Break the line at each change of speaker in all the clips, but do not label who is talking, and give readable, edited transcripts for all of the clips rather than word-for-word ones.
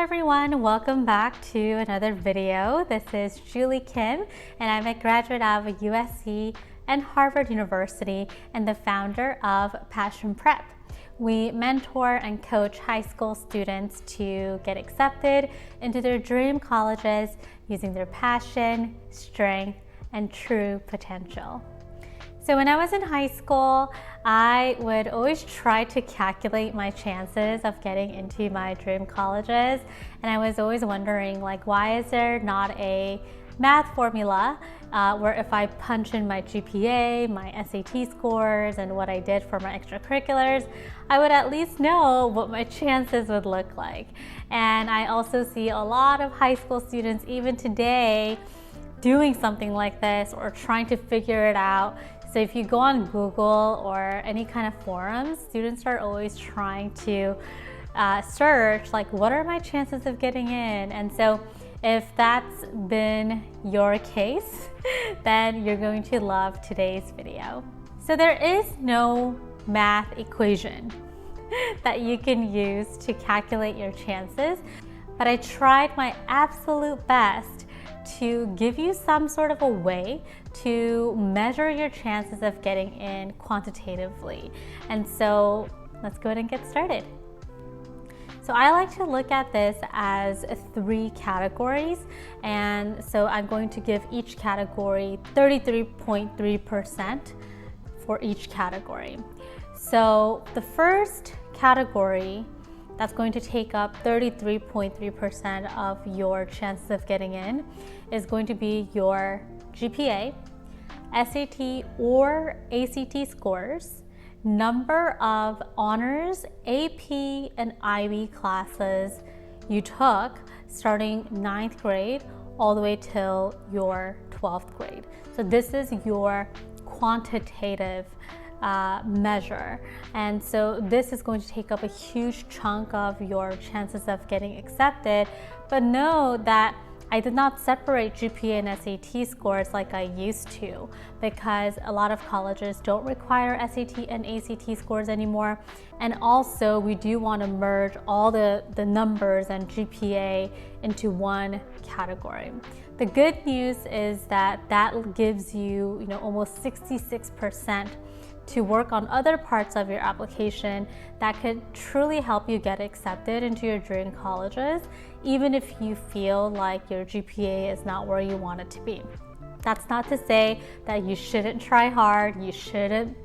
everyone, welcome back to another video. This is Julie Kim and I'm a graduate of USC and Harvard University and the founder of Passion Prep. We mentor and coach high school students to get accepted into their dream colleges using their passion, strength, and true potential. So when I was in high school, I would always try to calculate my chances of getting into my dream colleges. And I was always wondering, like, why is there not a math formula where if I punch in my GPA, my SAT scores, and what I did for my extracurriculars, I would at least know what my chances would look like. And I also see a lot of high school students, even today, doing something like this or trying to figure it out. So if you go on Google or any kind of forums, students are always trying to search, like, what are my chances of getting in? And so if that's been your case, then you're going to love today's video. So there is no math equation that you can use to calculate your chances, but I tried my absolute best to give you some sort of a way to measure your chances of getting in quantitatively. And so let's go ahead and get started. So I like to look at this as 3 categories. And so I'm going to give each category 33.3% for each category. So the first category that's going to take up 33.3% of your chances of getting in is going to be your GPA, SAT or ACT scores, number of honors, AP, and IB classes you took starting 9th grade all the way till your 12th grade. So this is your quantitative measure. And so this is going to take up a huge chunk of your chances of getting accepted. But know that I did not separate GPA and SAT scores like I used to, because a lot of colleges don't require SAT and ACT scores anymore. And also we do want to merge all the numbers and GPA into one category. The good news is that that gives you, almost 66% to work on other parts of your application that could truly help you get accepted into your dream colleges, even if you feel like your GPA is not where you want it to be. That's not to say that you shouldn't try hard, you shouldn't,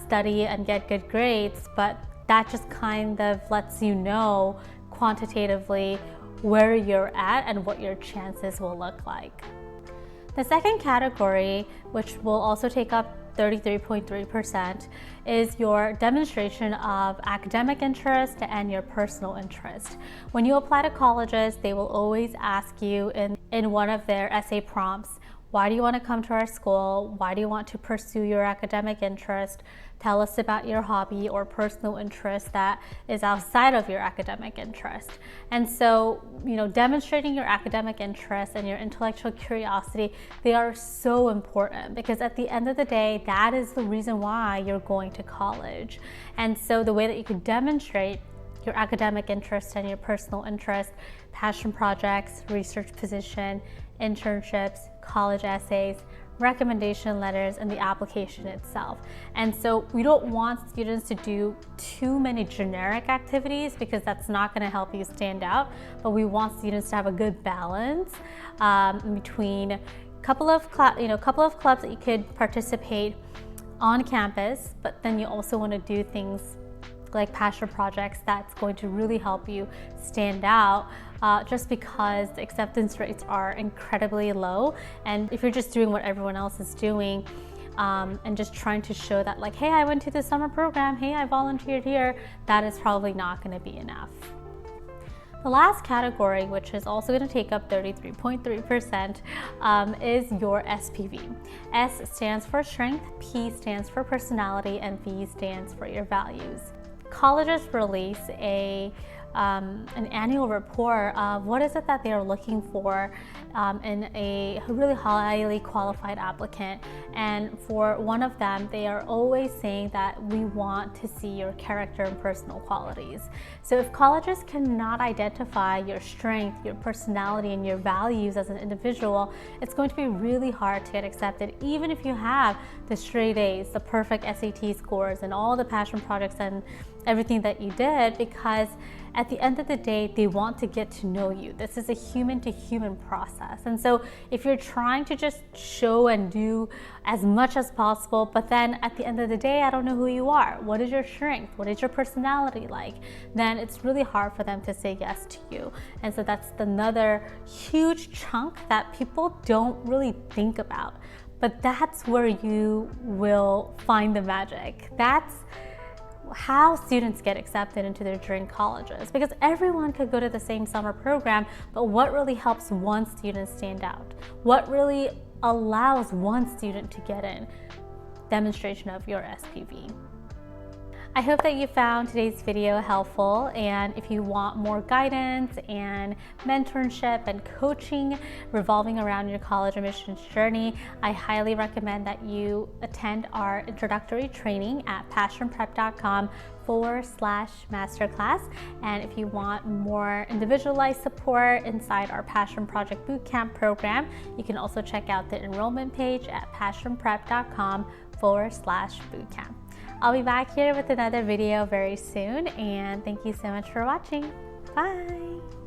study and get good grades, but that just kind of lets you know quantitatively where you're at and what your chances will look like. The second category, which will also take up 33.3%, is your demonstration of academic interest and your personal interest. When you apply to colleges, they will always ask you in one of their essay prompts, why do you want to come to our school? Why do you want to pursue your academic interest? Tell us about your hobby or personal interest that is outside of your academic interest. And so, demonstrating your academic interest and your intellectual curiosity, they are so important, because at the end of the day, that is the reason why you're going to college. And so the way that you could demonstrate your academic interest and your personal interest, passion projects, research position, internships, college essays, recommendation letters, and the application itself. And so we don't want students to do too many generic activities, because that's not going to help you stand out, but we want students to have a good balance between a couple of clubs that you could participate on campus, but then you also want to do things like passion projects that's going to really help you stand out, just because the acceptance rates are incredibly low. And if you're just doing what everyone else is doing and just trying to show that, like, hey, I went to the summer program, hey, I volunteered here, that is probably not going to be enough. The last category, which is also going to take up 33.3%, is your SPV. S stands for strength, P stands for personality, and V stands for your values. Colleges release a an annual report of what is it that they are looking for in a really highly qualified applicant. And for one of them, they are always saying that we want to see your character and personal qualities. So if colleges cannot identify your strength, your personality, and your values as an individual, it's going to be really hard to get accepted, even if you have the straight A's, the perfect SAT scores, and all the passion projects and everything that you did, because at the end of the day, they want to get to know you. This is a human to human process. And so if you're trying to just show and do as much as possible, but then at the end of the day, I don't know who you are, what is your strength, what is your personality like, then it's really hard for them to say yes to you. And so that's another huge chunk that people don't really think about. But that's where you will find the magic. That's how students get accepted into their dream colleges, because everyone could go to the same summer program, but what really helps one student stand out? What really allows one student to get in? Demonstration of your SPV. I hope that you found today's video helpful, and if you want more guidance and mentorship and coaching revolving around your college admissions journey, I highly recommend that you attend our introductory training at passionprep.com/masterclass. And if you want more individualized support inside our Passion Project Bootcamp program, you can also check out the enrollment page at passionprep.com/bootcamp. I'll be back here with another video very soon, and thank you so much for watching. Bye!